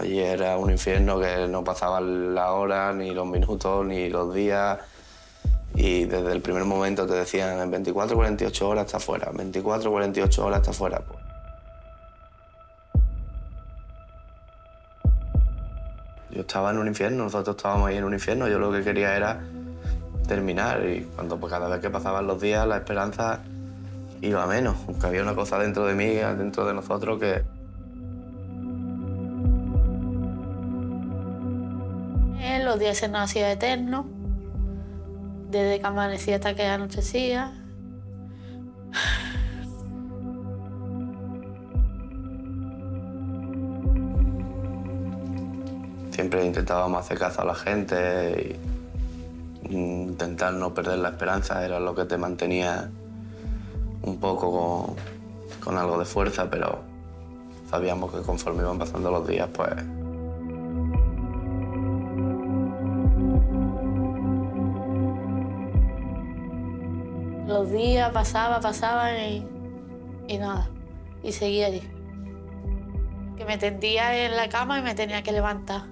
Allí era un infierno que no pasaban las horas, ni los minutos, ni los días. Y desde el primer momento te decían en 24 48 horas está fuera, 24 48 horas está fuera. Pues. Yo estaba en un infierno, nosotros estábamos ahí en un infierno. Yo lo que quería era terminar. Y cuando pues, cada vez que pasaban los días, la esperanza iba a menos. Aunque había una cosa dentro de mí, dentro de nosotros, que... Los días se nos hacían eternos, desde que amanecía hasta que anochecía. Siempre intentábamos hacer caso a la gente y intentar no perder la esperanza era lo que te mantenía un poco con algo de fuerza, pero sabíamos que conforme iban pasando los días, pues... Los días pasaban y nada, y seguía allí. Que me tendía en la cama y me tenía que levantar.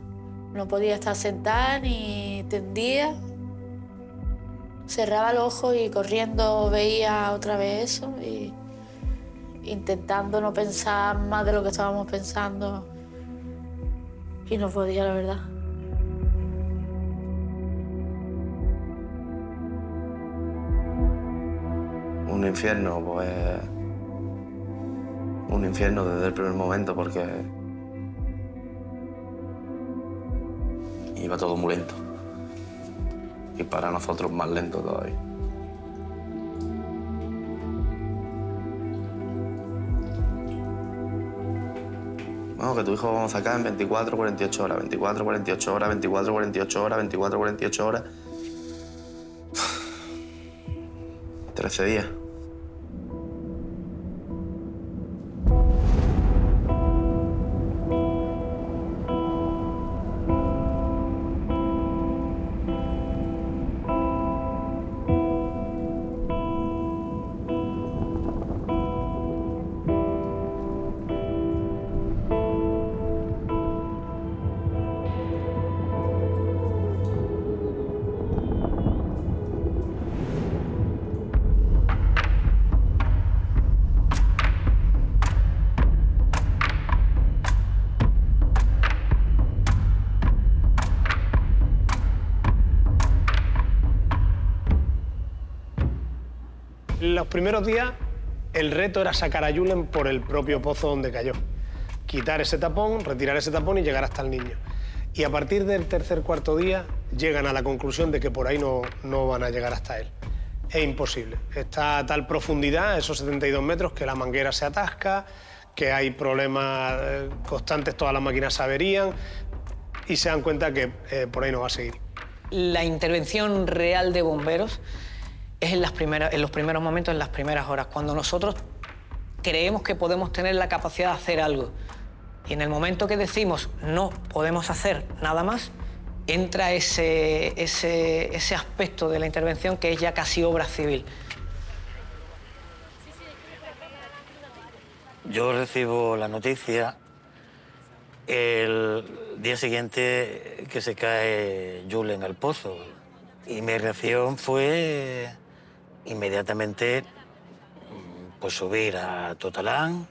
No podía estar sentada ni tendía. Cerraba los ojos y corriendo veía otra vez eso y intentando no pensar más de lo que estábamos pensando. Y no podía, la verdad. Un infierno, pues... Un infierno desde el primer momento porque... iba todo muy lento. Y para nosotros más lento todavía. Bueno, que tu hijo vamos a sacar en 24, 48 horas, 24, 48 horas, 24, 48 horas, 24, 48 horas. 13 días. Los primeros días, el reto era sacar a Julen por el propio pozo donde cayó. Quitar ese tapón, retirar ese tapón y llegar hasta el niño. Y a partir del tercer, cuarto día, llegan a la conclusión de que por ahí no van a llegar hasta él. Es imposible. Está a tal profundidad, esos 72 metros, que la manguera se atasca, que hay problemas constantes, todas las máquinas se averían, y se dan cuenta que por ahí no va a seguir. La intervención real de bomberos es en los primeros momentos, en las primeras horas, cuando nosotros creemos que podemos tener la capacidad de hacer algo. Y en el momento que decimos no podemos hacer nada más, entra ese aspecto de la intervención que es ya casi obra civil. Yo recibo la noticia el día siguiente que se cae Julen al pozo. Y mi reacción fue inmediatamente pues subir a Totalán,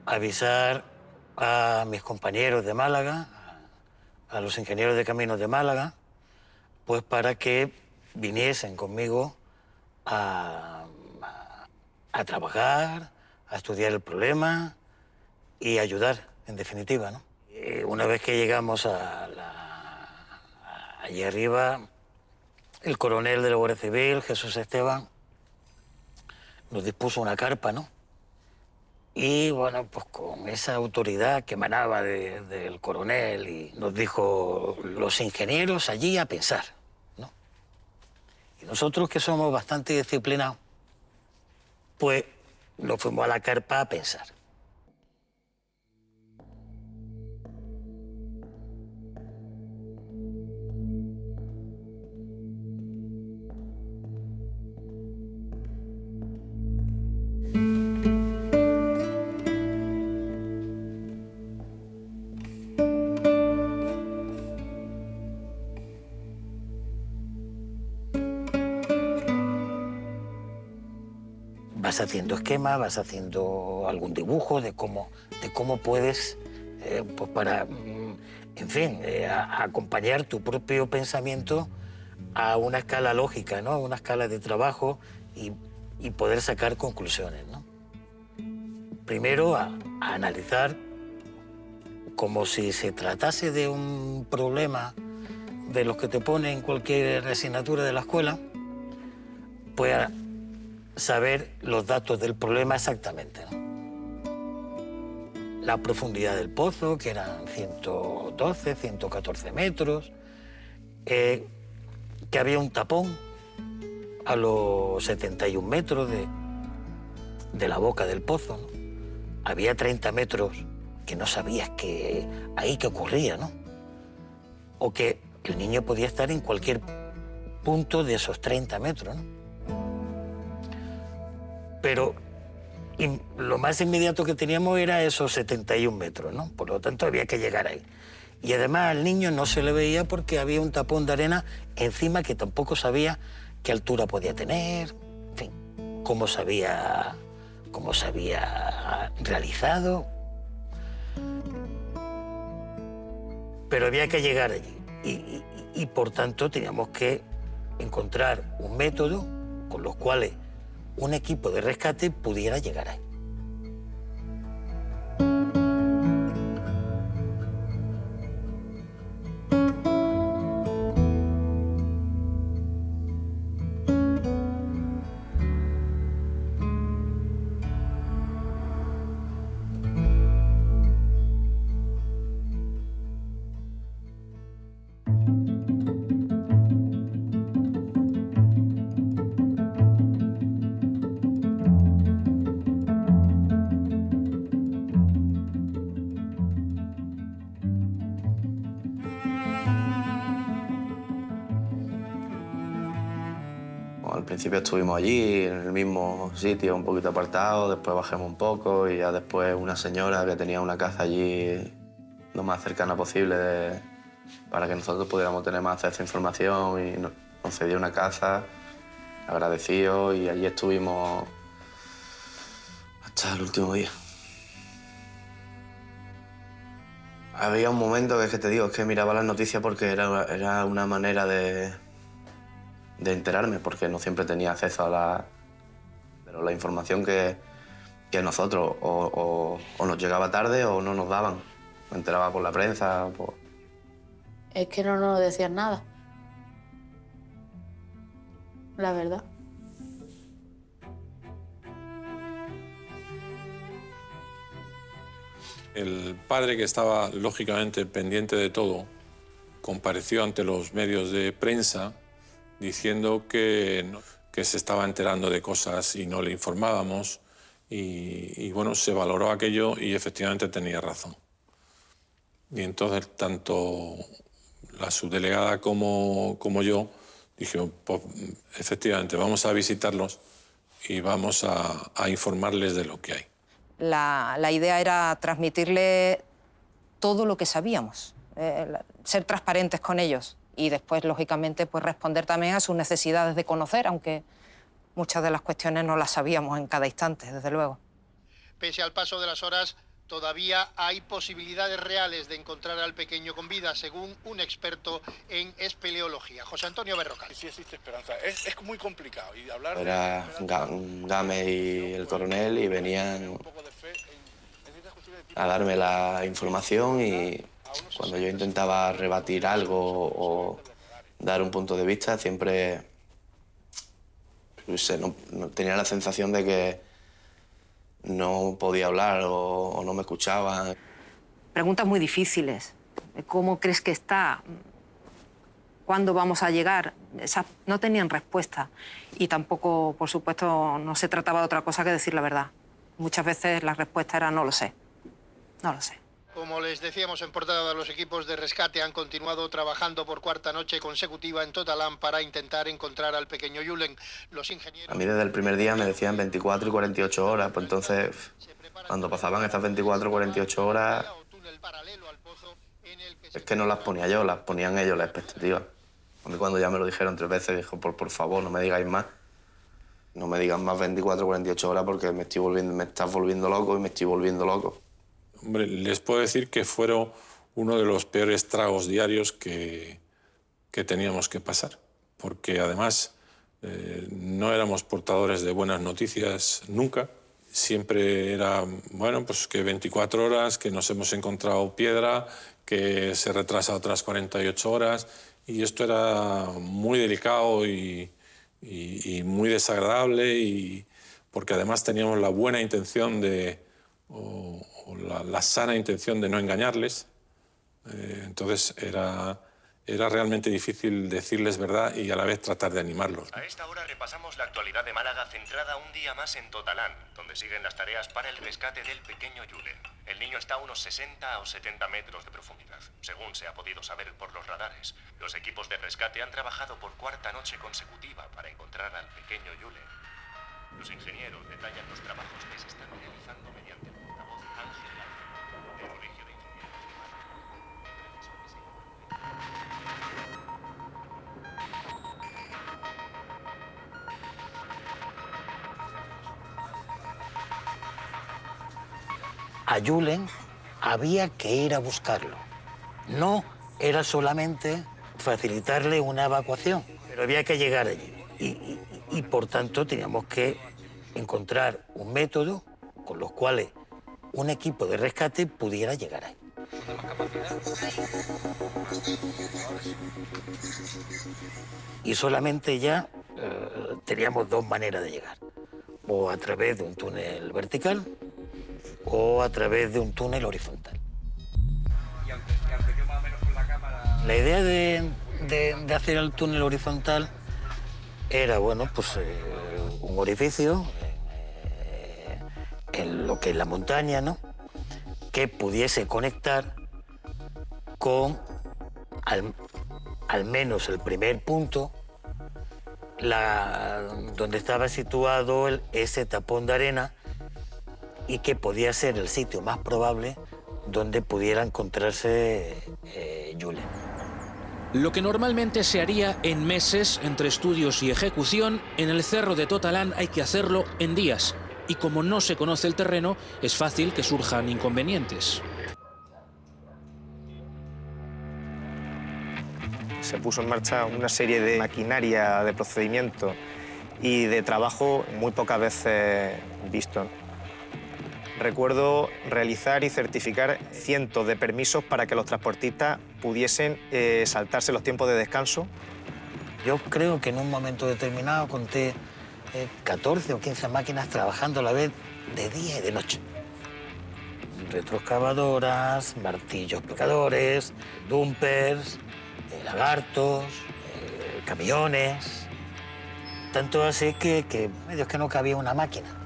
avisar a mis compañeros de Málaga, a los ingenieros de caminos de Málaga, pues para que viniesen conmigo a trabajar, a estudiar el problema y ayudar, en definitiva, ¿no? Una vez que llegamos allí arriba, el coronel de la Guardia Civil, Jesús Esteban, nos dispuso una carpa, ¿no? Y bueno, pues con esa autoridad que emanaba del coronel y nos dijo los ingenieros allí a pensar, ¿no? Y nosotros que somos bastante disciplinados, pues nos fuimos a la carpa a pensar. vas haciendo esquemas, vas haciendo algún dibujo de cómo puedes, pues para, en fin, acompañar tu propio pensamiento a una escala lógica, ¿no? A una escala de trabajo y poder sacar conclusiones, ¿no? Primero a analizar como si se tratase de un problema de los que te ponen en cualquier asignatura de la escuela, pues a saber los datos del problema exactamente, ¿no? La profundidad del pozo, que eran 112, 114 metros, que había un tapón a los 71 metros de la boca del pozo, ¿no? Había 30 metros que no sabías que ahí que ocurría, ¿no? O que el niño podía estar en cualquier punto de esos 30 metros, ¿no? Pero lo más inmediato que teníamos era esos 71 metros, ¿no? Por lo tanto, había que llegar ahí. Y además al niño no se le veía porque había un tapón de arena encima que tampoco sabía qué altura podía tener, en fin, cómo se había realizado. Pero había que llegar allí y por tanto teníamos que encontrar un método con los cuales un equipo de rescate pudiera llegar ahí. Al principio estuvimos allí, en el mismo sitio, un poquito apartado, después bajamos un poco y ya después una señora que tenía una casa allí lo más cercana posible para que nosotros pudiéramos tener más acceso a información y nos cedió una casa, agradecido, y allí estuvimos hasta el último día. Había un momento que es que te digo, es que miraba las noticias porque era una manera de enterarme, porque no siempre tenía acceso a la información que nosotros o nos llegaba tarde o no nos daban. Me enteraba por la prensa. Es que no nos decían nada. La verdad. El padre, que estaba lógicamente pendiente de todo, compareció ante los medios de prensa diciendo que se estaba enterando de cosas y no le informábamos. Y bueno, se valoró aquello y efectivamente tenía razón. Y entonces tanto la subdelegada como yo dijimos, pues, efectivamente, vamos a visitarlos y vamos a informarles de lo que hay. La idea era transmitirle todo lo que sabíamos, ser transparentes con ellos y después, lógicamente, pues responder también a sus necesidades de conocer, aunque muchas de las cuestiones no las sabíamos en cada instante, desde luego. Pese al paso de las horas, todavía hay posibilidades reales de encontrar al pequeño con vida, según un experto en espeleología, José Antonio Berrocal. Sí existe esperanza. Es muy complicado. Y hablar Era Gámez y el coronel y venían a darme la información, y cuando yo intentaba rebatir algo o dar un punto de vista, siempre no tenía la sensación de que no podía hablar o no me escuchaban. Preguntas muy difíciles. ¿Cómo crees que está? ¿Cuándo vamos a llegar? Esas no tenían respuesta. Y tampoco, por supuesto, no se trataba de otra cosa que decir la verdad. Muchas veces la respuesta era no lo sé. No lo sé. Como les decíamos en portada, los equipos de rescate han continuado trabajando por cuarta noche consecutiva en Totalán para intentar encontrar al pequeño Julen. Los ingenieros... A mí desde el primer día me decían 24 y 48 horas, pues entonces cuando pasaban estas 24 o 48 horas es que no las ponía yo, las ponían ellos, las expectativas. A mí cuando ya me lo dijeron 3 veces, dijo, por favor, no me digáis más. no me digan más 24 o 48 horas porque me estás volviendo loco y me estoy volviendo loco. Hombre, les puedo decir que fueron uno de los peores tragos diarios que teníamos que pasar, porque además no éramos portadores de buenas noticias nunca. Siempre era, bueno, pues que 24 horas, que nos hemos encontrado piedra, que se retrasa otras 48 horas, y esto era muy delicado y muy desagradable, porque además teníamos la buena intención o la sana intención de no engañarles. Entonces era realmente difícil decirles verdad y a la vez tratar de animarlos. A esta hora repasamos la actualidad de Málaga, centrada un día más en Totalán, donde siguen las tareas para el rescate del pequeño Julen. El niño está a unos 60 o 70 metros de profundidad, según se ha podido saber por los radares. Los equipos de rescate han trabajado por cuarta noche consecutiva para encontrar al pequeño Julen. Los ingenieros detallan los trabajos que se están realizando mediante el portavoz Ángel García, del Colegio de Ingenieros de Málaga. A Julen había que ir a buscarlo. No era solamente facilitarle una evacuación, pero había que llegar allí. Y por tanto teníamos que encontrar un método con los cuales un equipo de rescate pudiera llegar ahí. Y solamente ya teníamos dos maneras de llegar. O a través de un túnel vertical o a través de un túnel horizontal. La idea de hacer el túnel horizontal era, bueno, pues un orificio en lo que es la montaña, ¿no?, que pudiese conectar con al menos el primer punto donde estaba situado ese tapón de arena, y que podía ser el sitio más probable donde pudiera encontrarse Julen. Lo que normalmente se haría en meses entre estudios y ejecución, en el cerro de Totalán hay que hacerlo en días. Y como no se conoce el terreno, es fácil que surjan inconvenientes. Se puso en marcha una serie de maquinaria, de procedimientos y de trabajo muy pocas veces visto. Recuerdo realizar y certificar cientos de permisos para que los transportistas pudiesen saltarse los tiempos de descanso. Yo creo que en un momento determinado conté 14 o 15 máquinas trabajando a la vez de día y de noche. Retroexcavadoras, martillos picadores, dumpers, lagartos, camiones. Tanto así que medio que no cabía una máquina.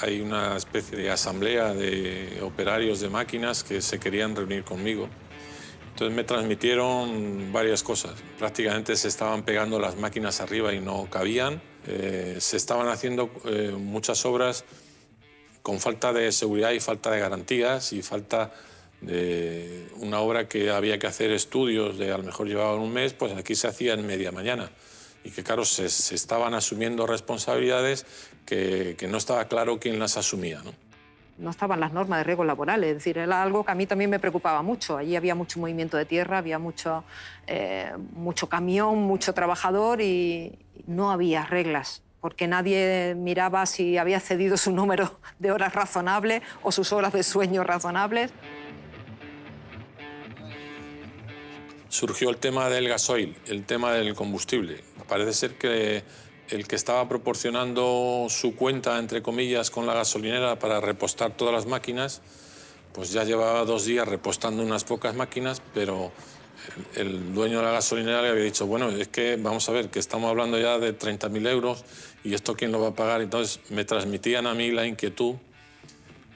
Hay una especie de asamblea de operarios de máquinas que se querían reunir conmigo. Entonces me transmitieron varias cosas. Prácticamente se estaban pegando las máquinas arriba y no cabían. Se estaban haciendo muchas obras con falta de seguridad y falta de garantías y falta de una obra que había que hacer estudios de a lo mejor llevaban un mes, pues aquí se hacía en media mañana. Y que, claro, se estaban asumiendo responsabilidades que no estaba claro quién las asumía, ¿no? No estaban las normas de riesgos laborales, es decir, era algo que a mí también me preocupaba mucho. Allí había mucho movimiento de tierra, había mucho camión, mucho trabajador y no había reglas, porque nadie miraba si había cedido su número de horas razonable o sus horas de sueño razonables. Surgió el tema del gasoil, el tema del combustible. Parece ser que el que estaba proporcionando su cuenta, entre comillas, con la gasolinera para repostar todas las máquinas, pues ya llevaba 2 días repostando unas pocas máquinas, pero el dueño de la gasolinera le había dicho, bueno, es que vamos a ver, que estamos hablando ya de 30.000 euros y esto quién lo va a pagar. Entonces me transmitían a mí la inquietud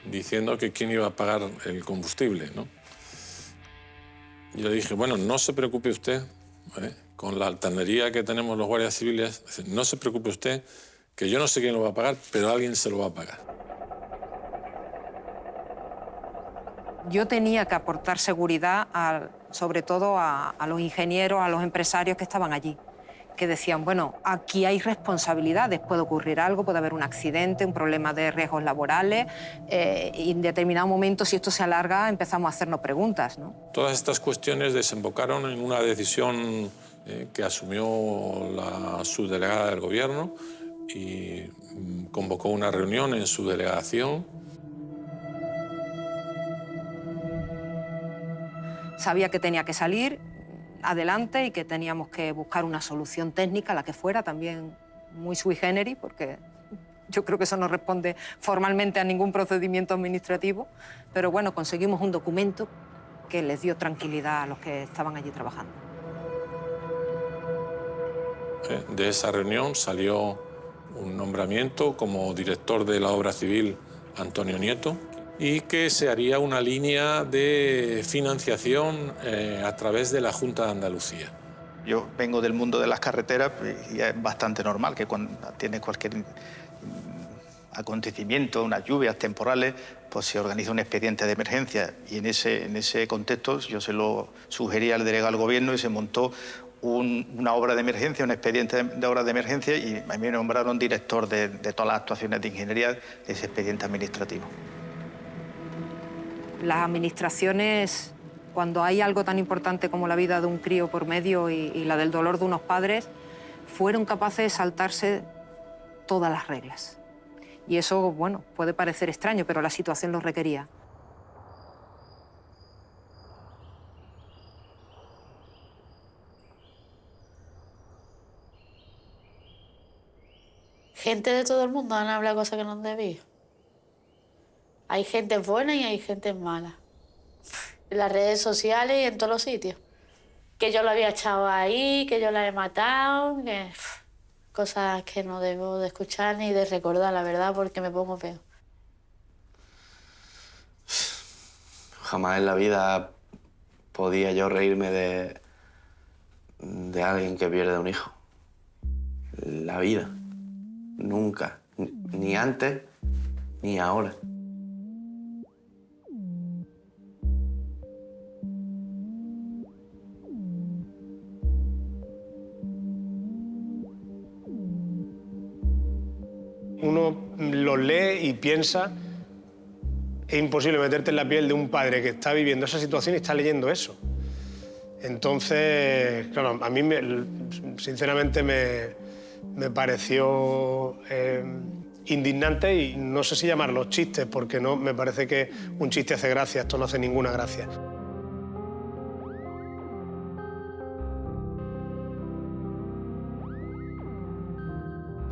diciendo que quién iba a pagar el combustible, ¿no? Yo le dije, bueno, no se preocupe usted, con la altanería que tenemos los guardias civiles, no se preocupe usted, que yo no sé quién lo va a pagar, pero alguien se lo va a pagar. Yo tenía que aportar seguridad, sobre todo a los ingenieros, a los empresarios que estaban allí, que decían, bueno, aquí hay responsabilidades, puede ocurrir algo, puede haber un accidente, un problema de riesgos laborales, y en determinado momento, si esto se alarga, empezamos a hacernos preguntas, ¿no? Todas estas cuestiones desembocaron en una decisión que asumió la subdelegada del Gobierno y convocó una reunión en su delegación. Sabía que tenía que salir adelante y que teníamos que buscar una solución técnica, la que fuera, también muy sui generis, porque yo creo que eso no responde formalmente a ningún procedimiento administrativo, pero bueno, conseguimos un documento que les dio tranquilidad a los que estaban allí trabajando. De esa reunión salió un nombramiento como director de la obra civil Antonio Nieto y que se haría una línea de financiación a través de la Junta de Andalucía. Yo vengo del mundo de las carreteras y es bastante normal que cuando tienes cualquier acontecimiento, unas lluvias temporales, pues se organiza un expediente de emergencia y en ese contexto yo se lo sugerí al delegado del Gobierno y se montó una obra de emergencia, un expediente de obras de emergencia y a mí me nombraron director de todas las actuaciones de ingeniería de ese expediente administrativo. Las administraciones, cuando hay algo tan importante como la vida de un crío por medio y la del dolor de unos padres, fueron capaces de saltarse todas las reglas. Y eso, bueno, puede parecer extraño, pero la situación lo requería. Gente de todo el mundo han hablado cosas que no han debido. Hay gente buena y hay gente mala. En las redes sociales y en todos los sitios. Que yo lo había echado ahí, que yo la he matado, que... Cosas que no debo de escuchar ni de recordar, la verdad, porque me pongo peor. Jamás en la vida podía yo reírme de alguien que pierde un hijo. La vida. Nunca. Ni antes, ni ahora. Uno lo lee y piensa, es imposible meterte en la piel de un padre que está viviendo esa situación y está leyendo eso. Entonces, claro, a mí sinceramente me pareció indignante y no sé si llamarlo chistes, porque no, me parece que un chiste hace gracia, esto no hace ninguna gracia.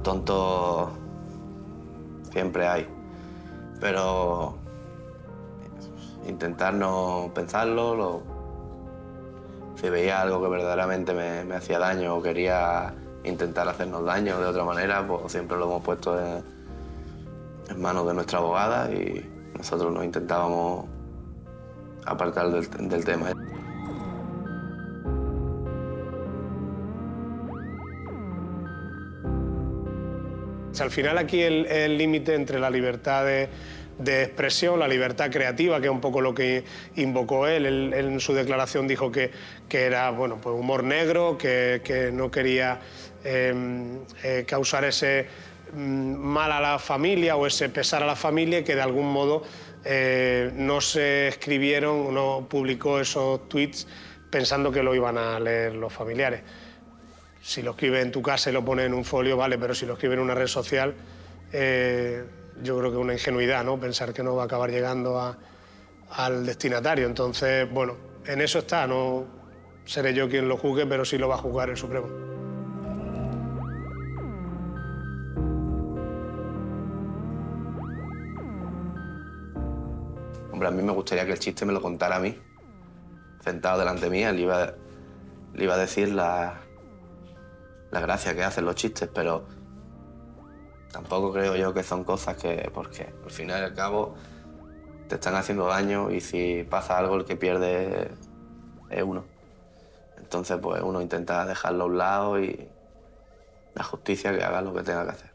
Tontos siempre hay, pero intentar no pensarlo, si veía algo que verdaderamente me hacía daño o quería intentar hacernos daño de otra manera, pues siempre lo hemos puesto en manos de nuestra abogada y nosotros nos intentábamos apartar del tema. Al final aquí el límite entre la libertad de expresión, la libertad creativa, que es un poco lo que invocó él. Él en su declaración dijo que era bueno, pues humor negro, que no quería causar ese mal a la familia o ese pesar a la familia, que de algún modo no se escribieron, no publicó esos tweets pensando que lo iban a leer los familiares. Si lo escribes en tu casa y lo pones en un folio, vale, pero si lo escribes en una red social, yo creo que es una ingenuidad, ¿no? Pensar que no va a acabar llegando al destinatario. Entonces, bueno, en eso está, no seré yo quien lo juzgue, pero sí lo va a juzgar el Supremo. Hombre, a mí me gustaría que el chiste me lo contara a mí, sentado delante mía, le iba a decir la gracia que hacen los chistes, pero tampoco creo yo que son cosas que, porque al final y al cabo te están haciendo daño y si pasa algo el que pierde es uno. Entonces pues uno intenta dejarlo a un lado y la justicia que haga lo que tenga que hacer.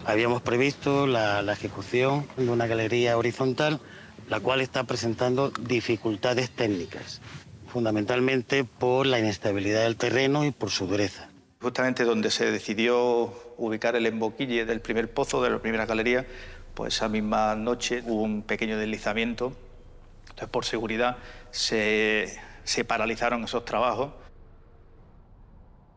habíamos previsto la ejecución de una galería horizontal, la cual está presentando dificultades técnicas, fundamentalmente por la inestabilidad del terreno y por su dureza. Justamente donde se decidió ubicar el emboquille del primer pozo, de la primera galería, pues esa misma noche hubo un pequeño deslizamiento. Entonces, por seguridad, se paralizaron esos trabajos.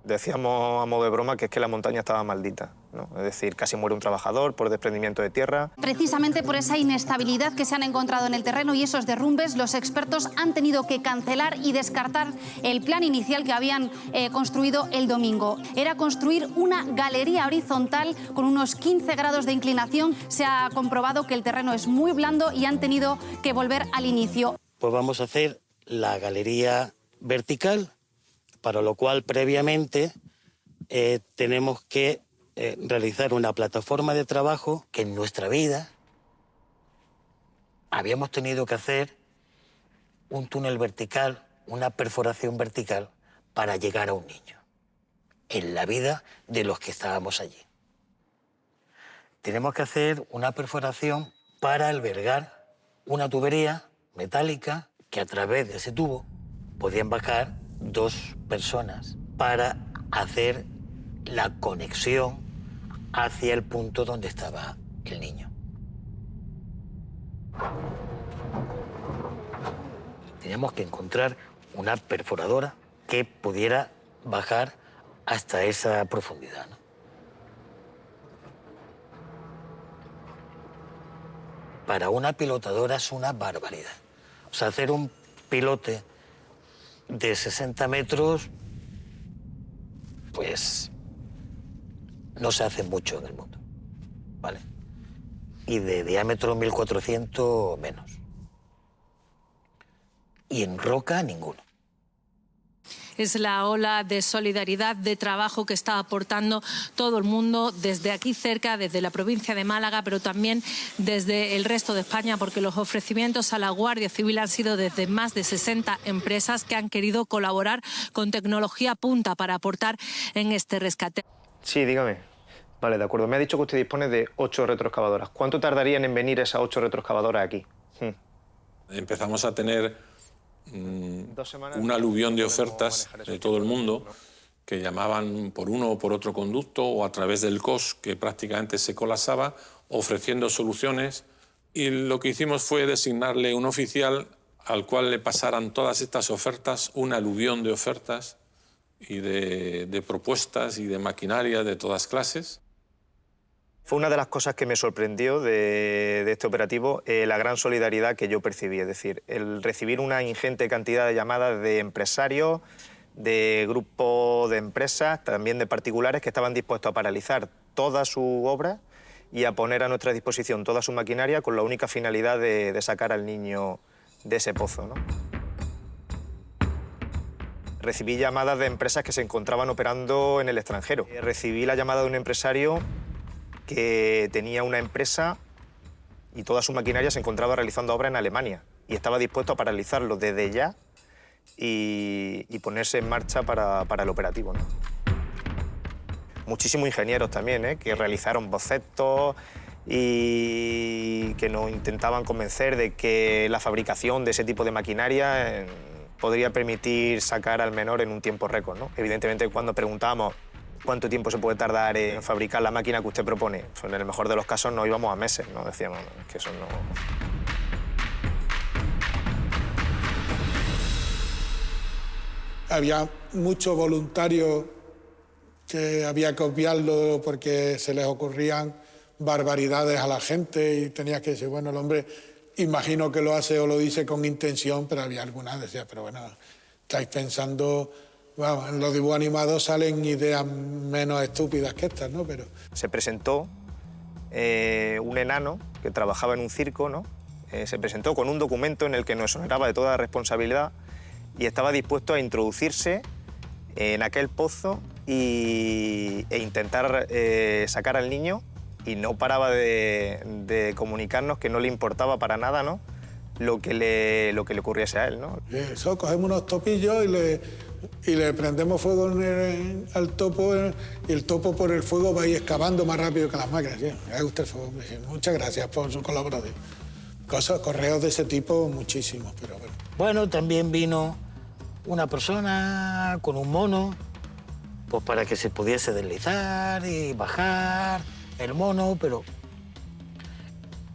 Decíamos a modo de broma que es que la montaña estaba maldita, ¿no? Es decir, casi muere un trabajador por desprendimiento de tierra. Precisamente por esa inestabilidad que se han encontrado en el terreno y esos derrumbes, los expertos han tenido que cancelar y descartar el plan inicial que habían construido el domingo. Era construir una galería horizontal con unos 15 grados de inclinación. Se ha comprobado que el terreno es muy blando y han tenido que volver al inicio. Pues vamos a hacer la galería vertical, para lo cual previamente tenemos que realizar una plataforma de trabajo que en nuestra vida habíamos tenido que hacer un túnel vertical, una perforación vertical para llegar a un niño, en la vida de los que estábamos allí. Tenemos que hacer una perforación para albergar una tubería metálica que a través de ese tubo podían bajar 2 personas para hacer la conexión hacia el punto donde estaba el niño. Teníamos que encontrar una perforadora que pudiera bajar hasta esa profundidad, ¿no? Para una pilotadora es una barbaridad. O sea, hacer un pilote de 60 metros, pues no se hace mucho en el mundo, ¿vale? Y de diámetro 1400 menos. Y en roca ninguno. Es la ola de solidaridad, de trabajo que está aportando todo el mundo desde aquí cerca, desde la provincia de Málaga, pero también desde el resto de España, porque los ofrecimientos a la Guardia Civil han sido desde más de 60 empresas que han querido colaborar con tecnología punta para aportar en este rescate. Sí, dígame. Vale, de acuerdo. Me ha dicho que usted dispone de 8 retroexcavadoras. ¿Cuánto tardarían en venir esas 8 retroexcavadoras aquí? Empezamos a tener un aluvión de ofertas de todo el mundo que llamaban por uno o por otro conducto o a través del COS, que prácticamente se colapsaba, ofreciendo soluciones. Y lo que hicimos fue designarle un oficial al cual le pasaran todas estas ofertas, un aluvión de ofertas y de propuestas y de maquinaria de todas clases. Fue una de las cosas que me sorprendió de este operativo, la gran solidaridad que yo percibí. Es decir, el recibir una ingente cantidad de llamadas de empresarios, de grupos de empresas, también de particulares que estaban dispuestos a paralizar toda su obra y a poner a nuestra disposición toda su maquinaria con la única finalidad de sacar al niño de ese pozo, ¿no? Recibí llamadas de empresas que se encontraban operando en el extranjero. Recibí la llamada de un empresario que tenía una empresa y toda su maquinaria se encontraba realizando obra en Alemania y estaba dispuesto a paralizarlo desde ya y ponerse en marcha para el operativo, ¿no? Muchísimos ingenieros también, que realizaron bocetos y que nos intentaban convencer de que la fabricación de ese tipo de maquinaria podría permitir sacar al menor en un tiempo récord, ¿no? Evidentemente, cuando preguntábamos ¿cuánto tiempo se puede tardar en fabricar la máquina que usted propone? Pues en el mejor de los casos no íbamos a meses, ¿no? Decíamos que eso no... Había muchos voluntarios que había que obviarlo porque se les ocurrían barbaridades a la gente y tenía que decir, bueno, el hombre imagino que lo hace o lo dice con intención, pero había algunas que decían, pero bueno, estáis pensando... Bueno, en los dibujos animados salen ideas menos estúpidas que estas, ¿no? Pero... Se presentó un enano que trabajaba en un circo, ¿no? Se presentó con un documento en el que nos exoneraba de toda responsabilidad y estaba dispuesto a introducirse en aquel pozo e intentar sacar al niño, y no paraba de comunicarnos que no le importaba para nada, ¿no? lo que le ocurriese a él, ¿no? Eso, cogemos unos topillos y le y le prendemos fuego al topo y el topo por el fuego va a ir excavando más rápido que las máquinas. ¿Sí? Me gusta el fuego. Muchas gracias por su colaboración. Correos de ese tipo, muchísimos, pero bueno. Bueno, también vino una persona con un mono, pues para que se pudiese deslizar y bajar el mono,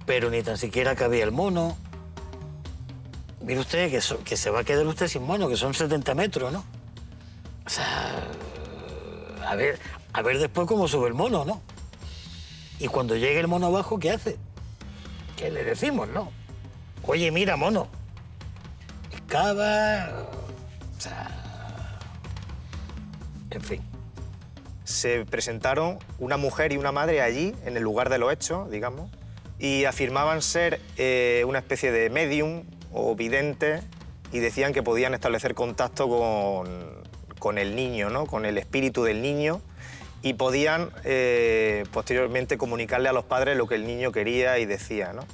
pero ni tan siquiera cabía el mono. Mire usted que se va a quedar usted sin mono, que son 70 metros, ¿no? O sea, a ver después cómo sube el mono, ¿no? Y cuando llegue el mono abajo, ¿qué hace? ¿Qué le decimos, no? Oye, mira, mono, excava... O sea... En fin. Se presentaron una mujer y una madre allí, en el lugar de los hechos, digamos, y afirmaban ser una especie de medium o vidente y decían que podían establecer contacto con el niño, ¿no? Con el espíritu del niño, y podían posteriormente comunicarle a los padres lo que el niño quería y decía, ¿no?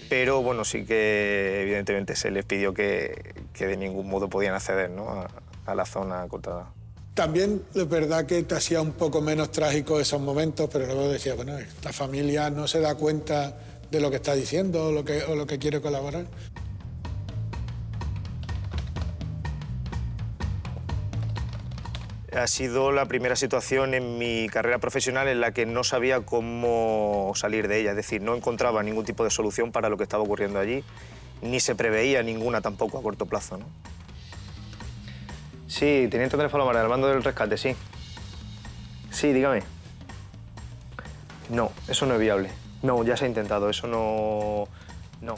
Pero bueno, sí que evidentemente se les pidió que de ningún modo podían acceder, ¿no? a la zona acotada. También es verdad que te hacía un poco menos trágico esos momentos, pero luego decía, bueno, esta familia no se da cuenta de lo que está diciendo o lo que quiere colaborar. Ha sido la primera situación en mi carrera profesional en la que no sabía cómo salir de ella, es decir, no encontraba ningún tipo de solución para lo que estaba ocurriendo allí, ni se preveía ninguna tampoco a corto plazo, ¿no? Sí, teniente Andrés Palomar, al mando del rescate, sí. Sí, dígame. No, eso no es viable. No, ya se ha intentado, eso no... No.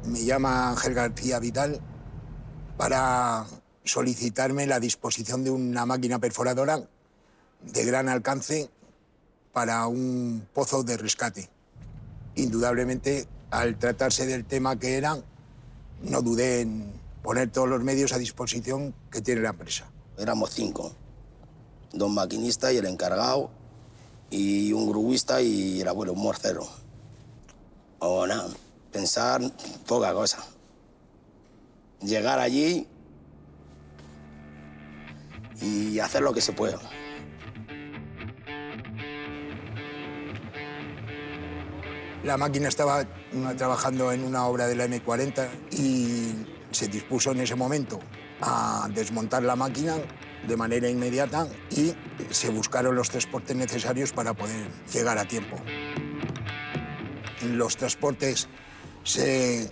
Me llama Ángel García Vital para solicitarme la disposición de una máquina perforadora de gran alcance para un pozo de rescate. Indudablemente, al tratarse del tema que era, no dudé en poner todos los medios a disposición que tiene la empresa. Éramos 5, 2 maquinistas y el encargado, y un gruista y el abuelo, un morcero. O nada, pensar poca cosa. Llegar allí y hacer lo que se pueda. La máquina estaba trabajando en una obra de la M40 y se dispuso en ese momento a desmontar la máquina de manera inmediata y se buscaron los transportes necesarios para poder llegar a tiempo. Los transportes se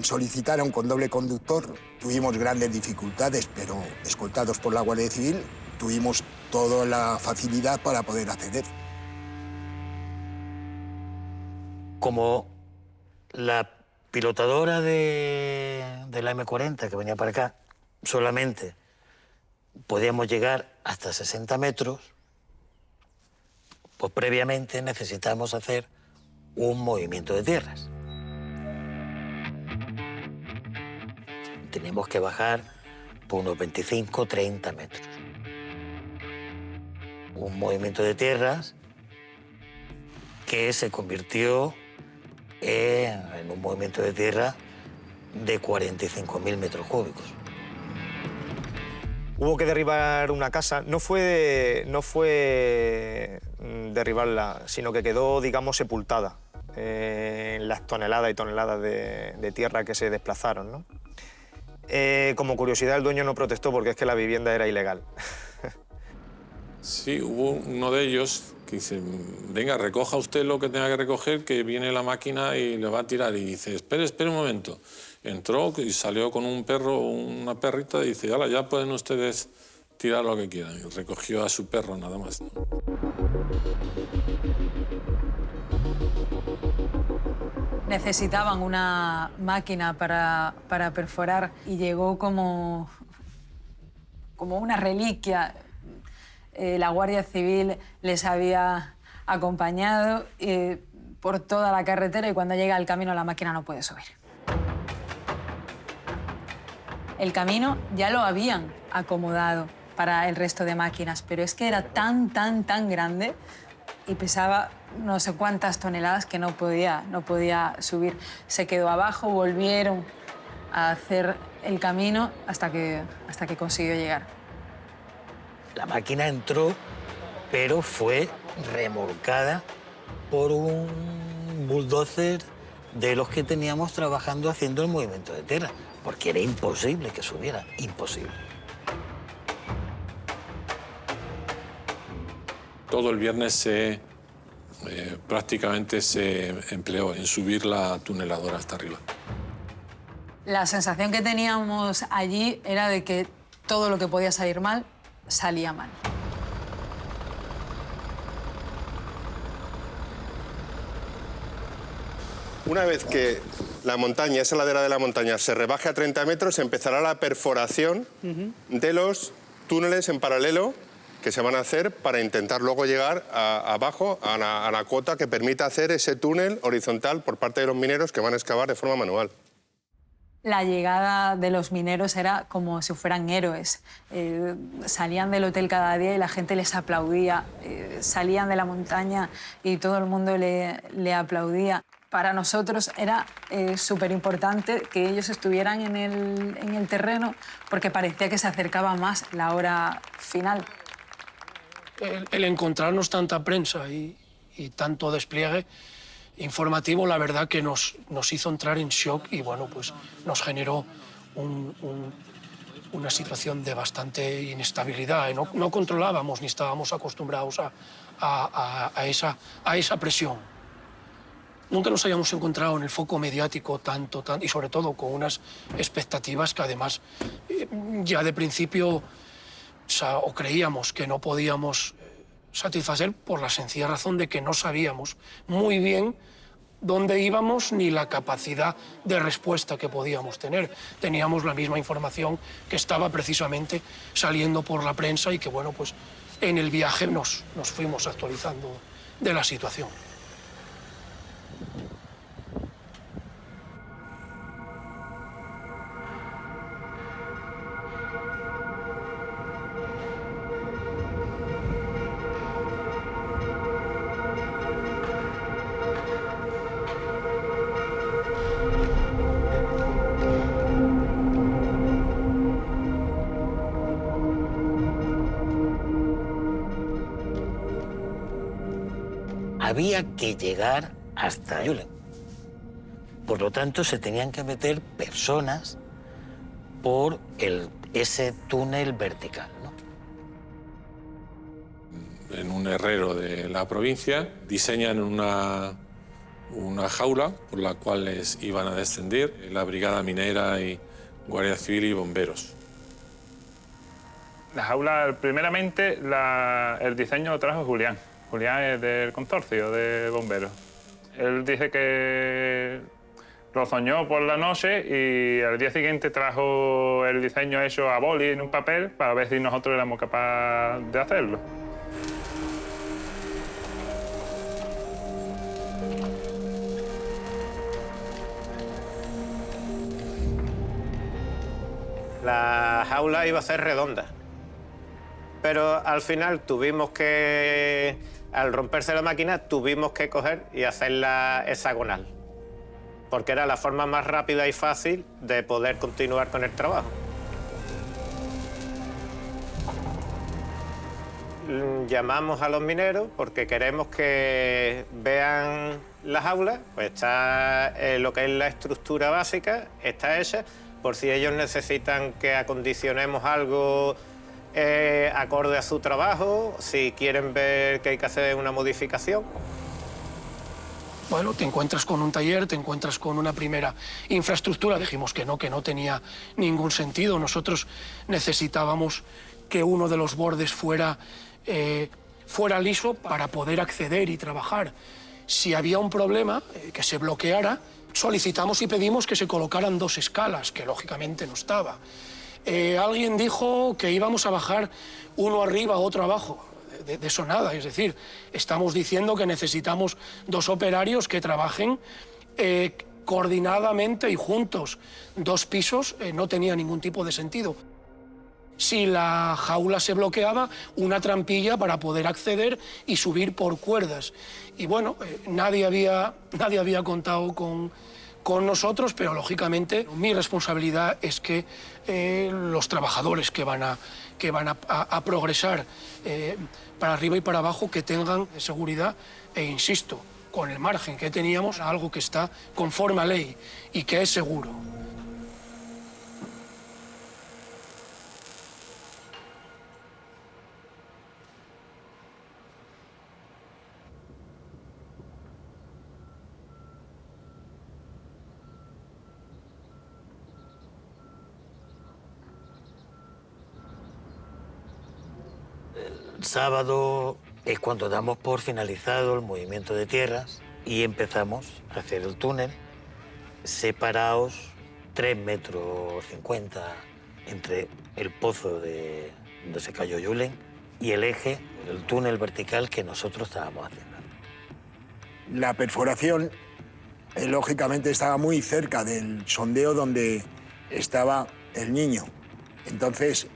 solicitaron con doble conductor. Tuvimos grandes dificultades, pero escoltados por la Guardia Civil, tuvimos toda la facilidad para poder acceder. Como la pilotadora de la M40 que venía para acá, solamente podíamos llegar hasta 60 metros, pues previamente necesitamos hacer un movimiento de tierras. Teníamos que bajar por unos 25-30 metros. Un movimiento de tierras que se convirtió en un movimiento de tierra de 45.000 metros cúbicos. Hubo que derribar una casa. No fue derribarla, sino que quedó, digamos, sepultada en las toneladas y toneladas de tierra que se desplazaron, ¿no? Como curiosidad, el dueño no protestó porque es que la vivienda era ilegal. Sí, hubo uno de ellos que dice, venga, recoja usted lo que tenga que recoger, que viene la máquina y le va a tirar. Y dice, espere un momento. Entró y salió con un perro, una perrita, y dice, hala, ya pueden ustedes tirar lo que quieran. Y recogió a su perro nada más, ¿no? Necesitaban una máquina para perforar y llegó como una reliquia. La Guardia Civil les había acompañado por toda la carretera y cuando llega al camino la máquina no puede subir. El camino ya lo habían acomodado para el resto de máquinas, pero es que era tan grande y pesaba no sé cuántas toneladas que no podía subir. Se quedó abajo, volvieron a hacer el camino hasta que consiguió llegar. La máquina entró, pero fue remolcada por un bulldozer de los que teníamos trabajando haciendo el movimiento de tierra, porque era imposible que subiera, imposible. Todo el viernes prácticamente se empleó en subir la tuneladora hasta arriba. La sensación que teníamos allí era de que todo lo que podía salir mal, salía mal. Una vez que la montaña, esa ladera de la montaña, se rebaje a 30 metros, empezará la perforación de los túneles en paralelo que se van a hacer para intentar luego llegar abajo a la cota que permita hacer ese túnel horizontal por parte de los mineros que van a excavar de forma manual. La llegada de los mineros era como si fueran héroes. Salían del hotel cada día y la gente les aplaudía. Salían de la montaña y todo el mundo le aplaudía. Para nosotros era súper importante que ellos estuvieran en el terreno porque parecía que se acercaba más la hora final. El encontrarnos tanta prensa y tanto despliegue informativo, la verdad que nos hizo entrar en shock y bueno, pues nos generó una situación de bastante inestabilidad. No controlábamos ni estábamos acostumbrados a esa presión. Nunca nos habíamos encontrado en el foco mediático tanto y sobre todo con unas expectativas que además ya de principio o creíamos que no podíamos satisfacer por la sencilla razón de que no sabíamos muy bien dónde íbamos ni la capacidad de respuesta que podíamos tener. Teníamos la misma información que estaba precisamente saliendo por la prensa y que, bueno, pues en el viaje nos fuimos actualizando de la situación. Había que llegar hasta Julen. Por lo tanto, se tenían que meter personas por ese túnel vertical, ¿no? En un herrero de la provincia diseñan una jaula por la cual les iban a descender la Brigada Minera y Guardia Civil y bomberos. La jaula, primeramente, el diseño lo trajo Julián. Julián es del consorcio de bomberos. Él dice que lo soñó por la noche y al día siguiente trajo el diseño hecho a boli en un papel para ver si nosotros éramos capaces de hacerlo. La jaula iba a ser redonda, pero al final tuvimos que, al romperse la máquina, tuvimos que coger y hacerla hexagonal, porque era la forma más rápida y fácil de poder continuar con el trabajo. Llamamos a los mineros porque queremos que vean la jaula, pues está lo que es la estructura básica, está hecha, por si ellos necesitan que acondicionemos algo acorde a su trabajo, si quieren ver que hay que hacer una modificación. Bueno, te encuentras con un taller, te encuentras con una primera infraestructura. Dijimos que no tenía ningún sentido. Nosotros necesitábamos que uno de los bordes fuera liso para poder acceder y trabajar. Si había un problema que se bloqueara, solicitamos y pedimos que se colocaran dos escalas, que lógicamente no estaba. Alguien dijo que íbamos a bajar uno arriba, otro abajo. De eso nada, es decir, estamos diciendo que necesitamos dos operarios que trabajen coordinadamente y juntos. Dos pisos no tenía ningún tipo de sentido. si la jaula se bloqueaba, una trampilla para poder acceder y subir por cuerdas. Y bueno, nadie había contado con nosotros, pero lógicamente mi responsabilidad es que los trabajadores que van a progresar para arriba y para abajo, que tengan seguridad e, insisto, con el margen que teníamos, algo que está conforme a ley y que es seguro. El sábado es cuando damos por finalizado el movimiento de tierras y empezamos a hacer el túnel separados 3,50 metros entre el pozo donde se cayó Julen y el eje del túnel vertical que nosotros estábamos haciendo. La perforación, lógicamente, estaba muy cerca del sondeo donde estaba el niño. Entonces,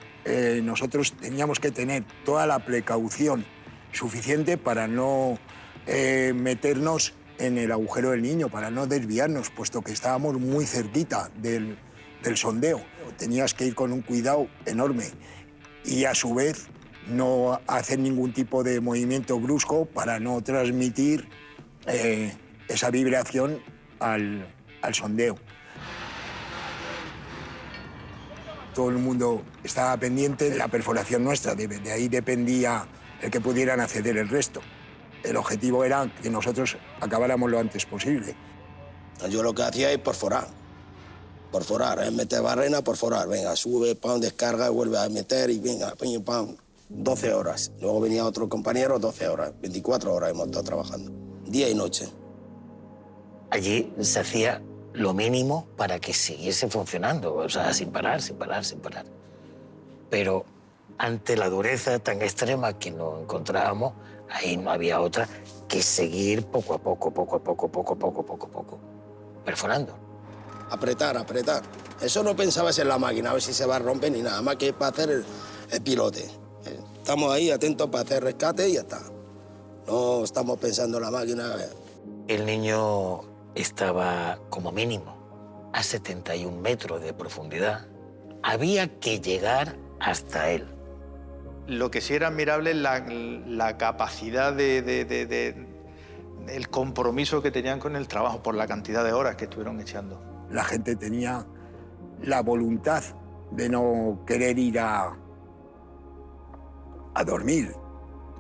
nosotros teníamos que tener toda la precaución suficiente para no meternos en el agujero del niño, para no desviarnos, puesto que estábamos muy cerquita del sondeo. Tenías que ir con un cuidado enorme y, a su vez, no hacer ningún tipo de movimiento brusco para no transmitir esa vibración al sondeo. Todo el mundo estaba pendiente de la perforación nuestra, de ahí dependía el que pudieran acceder el resto. El objetivo era que nosotros acabáramos lo antes posible. Yo lo que hacía es perforar, meter barrena, perforar, venga, sube, pam, descarga, vuelve a meter y venga, pam, pam, 12 horas. Luego venía otro compañero, 12 horas, 24 horas hemos estado trabajando, día y noche. Allí se hacía lo mínimo para que siguiese funcionando, o sea, sin parar. Pero ante la dureza tan extrema que nos encontrábamos, ahí no había otra que seguir poco a poco, perforando. Apretar. Eso no pensabas en la máquina, a ver si se va a romper ni nada más que para hacer el pilote. Estamos ahí atentos para hacer rescate y ya está. No estamos pensando en la máquina. El niño estaba como mínimo a 71 metros de profundidad. Había que llegar hasta él. Lo que sí era admirable es la capacidad el compromiso que tenían con el trabajo por la cantidad de horas que estuvieron echando. La gente tenía la voluntad de no querer ir a dormir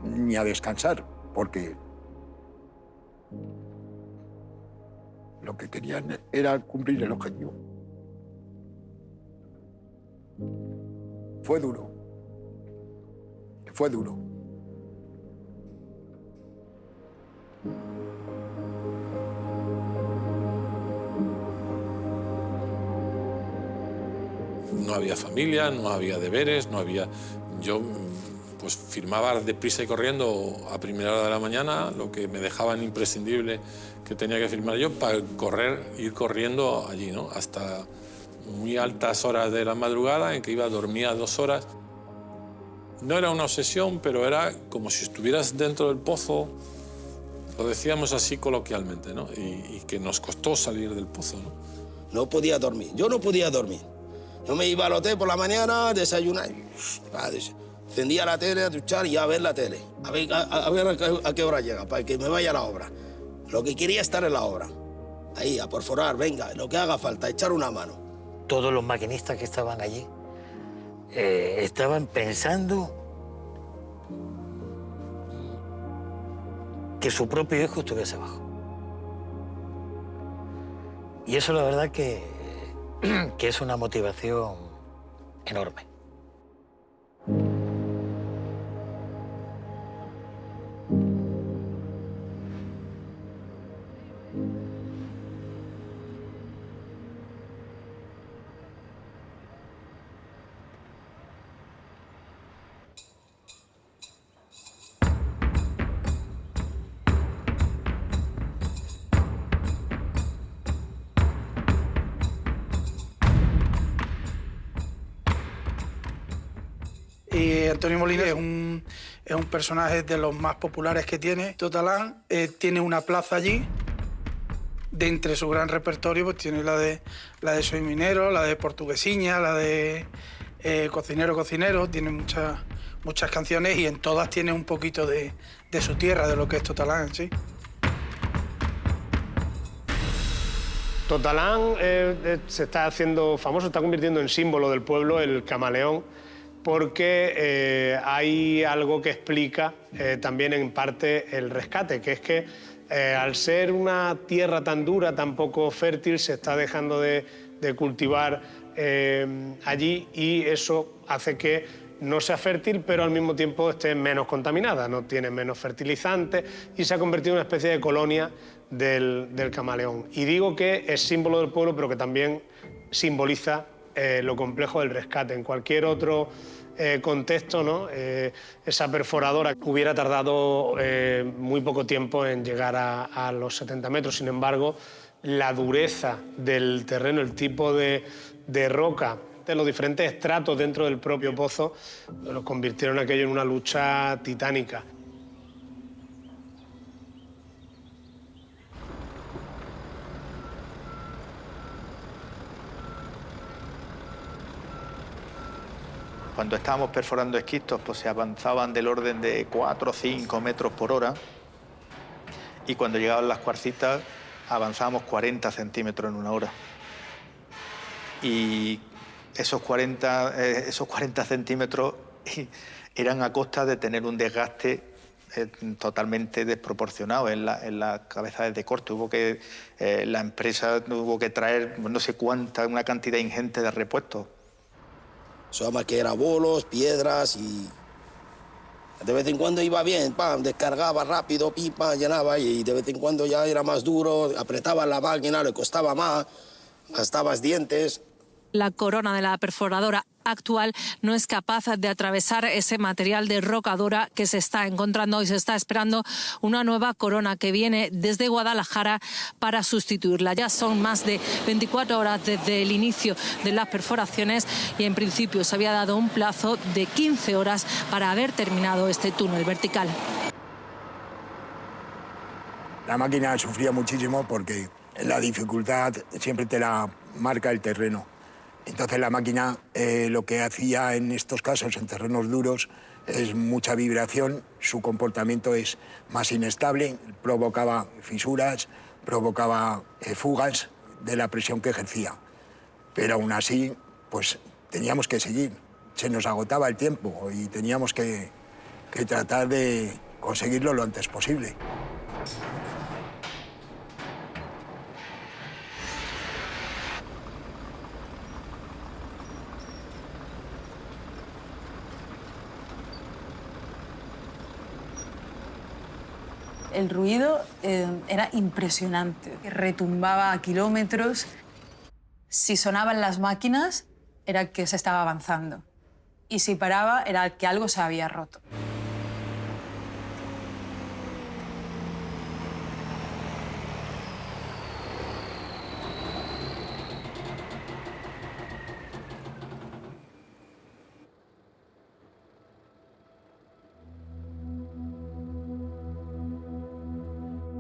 ni a descansar, porque lo que querían era cumplir el objetivo. Fue duro. No había familia, no había deberes, no había... Yo pues firmaba deprisa y corriendo a primera hora de la mañana lo que me dejaban imprescindible que tenía que firmar yo para ir corriendo allí, ¿no? Hasta muy altas horas de la madrugada en que dormía 2 horas. No era una obsesión, pero era como si estuvieras dentro del pozo, lo decíamos así coloquialmente, ¿no? Y que nos costó salir del pozo, ¿no? No podía dormir, yo no podía dormir. Yo me iba al hotel por la mañana, desayunar, encendía la tele, a duchar y a ver la tele. A ver a qué hora llega, para que me vaya a la obra. Lo que quería estar en la obra. Ahí, a perforar, venga, lo que haga falta, echar una mano. Todos los maquinistas que estaban allí estaban pensando que su propio hijo estuviese abajo. Y eso la verdad que es una motivación enorme. Y Antonio Molina es un personaje de los más populares que tiene Totalán. Tiene una plaza allí. De entre su gran repertorio pues tiene la de Soy Minero, la de Portuguesiña, la de Cocinero, Cocinero. Tiene muchas canciones y en todas tiene un poquito de su tierra, de lo que es Totalán en sí. Totalán se está haciendo famoso, se está convirtiendo en símbolo del pueblo, el camaleón, porque hay algo que explica también en parte el rescate, que es que al ser una tierra tan dura, tan poco fértil, se está dejando de cultivar allí y eso hace que no sea fértil, pero al mismo tiempo esté menos contaminada, no tiene menos fertilizantes y se ha convertido en una especie de colonia del camaleón. Y digo que es símbolo del pueblo, pero que también simboliza lo complejo del rescate. En cualquier otro contexto, ¿no? Esa perforadora hubiera tardado muy poco tiempo en llegar a los 70 metros. Sin embargo, la dureza del terreno, el tipo de roca, de los diferentes estratos dentro del propio pozo, lo convirtieron aquello en una lucha titánica. Cuando estábamos perforando esquistos, pues se avanzaban del orden de 4 o 5 metros por hora y cuando llegaban las cuarcitas avanzábamos 40 centímetros en una hora. Y esos 40 centímetros eran a costa de tener un desgaste totalmente desproporcionado en las cabezas de corte. La empresa tuvo que traer no sé cuánta, una cantidad ingente de repuestos. Eso además que era bolos, piedras y de vez en cuando iba bien, pam, descargaba rápido, pipa, llenaba y de vez en cuando ya era más duro, apretaba la máquina, le costaba más, gastabas dientes. La corona de la perforadora actual no es capaz de atravesar ese material de roca dura que se está encontrando y se está esperando una nueva corona que viene desde Guadalajara para sustituirla. Ya son más de 24 horas desde el inicio de las perforaciones y en principio se había dado un plazo de 15 horas para haber terminado este túnel vertical. La máquina sufría muchísimo porque la dificultad siempre te la marca el terreno. Entonces la máquina lo que hacía en estos casos, en terrenos duros, es mucha vibración, su comportamiento es más inestable, provocaba fisuras, provocaba fugas de la presión que ejercía. Pero aún así, pues teníamos que seguir, se nos agotaba el tiempo y teníamos que tratar de conseguirlo lo antes posible. El ruido era impresionante, retumbaba a kilómetros. Si sonaban las máquinas, era que se estaba avanzando. Y si paraba, era que algo se había roto.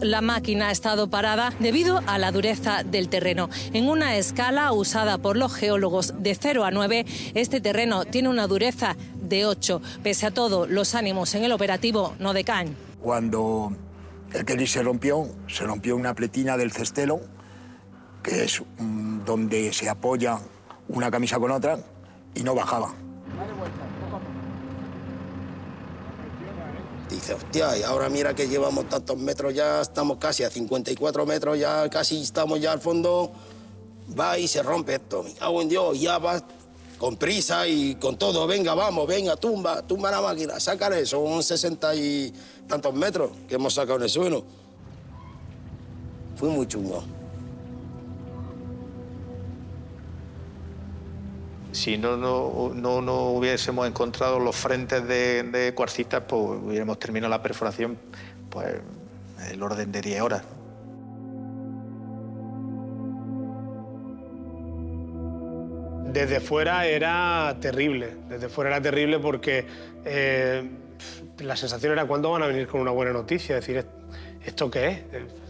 La máquina ha estado parada debido a la dureza del terreno. En una escala usada por los geólogos de 0 a 9, este terreno tiene una dureza de 8. Pese a todo, los ánimos en el operativo no decaen. Cuando el Kelly se rompió una pletina del cestelo, que es donde se apoya una camisa con otra, y no bajaba. Dice, hostia, y ahora mira que llevamos tantos metros, ya estamos casi a 54 metros, ya casi estamos ya al fondo, va y se rompe esto. Me cago en Dios, ya va con prisa y con todo, venga, vamos, venga, tumba la máquina, sácale, son 60 y tantos metros que hemos sacado en el suelo. Fue muy chungo. Si no hubiésemos encontrado los frentes de cuarcitas, pues hubiéramos terminado la perforación pues, el orden de 10 horas. Desde fuera era terrible, porque la sensación era cuándo van a venir con una buena noticia, es decir, ¿esto qué es?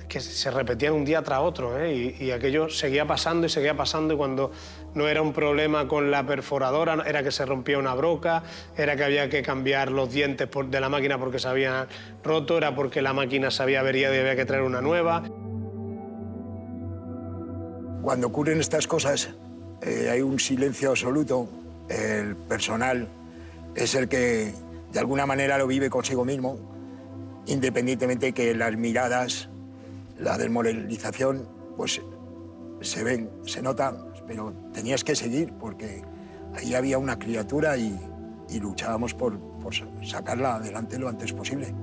Que se repetían un día tras otro, y aquello seguía pasando y cuando no era un problema con la perforadora, era que se rompía una broca, era que había que cambiar los dientes de la máquina porque se habían roto, era porque la máquina se había averiado y había que traer una nueva. Cuando ocurren estas cosas, hay un silencio absoluto. El personal es el que de alguna manera lo vive consigo mismo, independientemente de que las miradas, la desmoralización, pues se ven, se notan, pero tenías que seguir porque ahí había una criatura y luchábamos por sacarla adelante lo antes posible.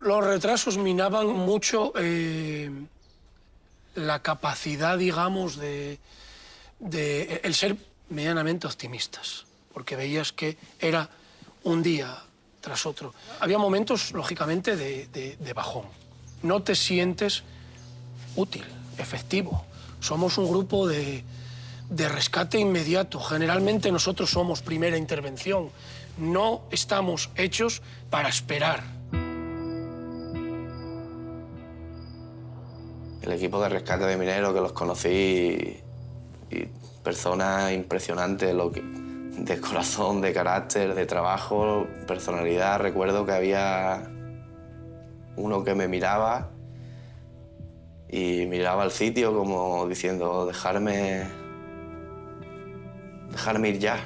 Los retrasos minaban mucho la capacidad, digamos, de el ser medianamente optimistas, porque veías que era un día tras otro. Había momentos, lógicamente, de bajón. No te sientes útil, efectivo. Somos un grupo de rescate inmediato. Generalmente nosotros somos primera intervención. No estamos hechos para esperar. El equipo de rescate de mineros, que los conocí, y personas impresionantes, de corazón, de carácter, de trabajo, personalidad. Recuerdo que había uno que me miraba y miraba al sitio como diciendo, dejarme ir ya.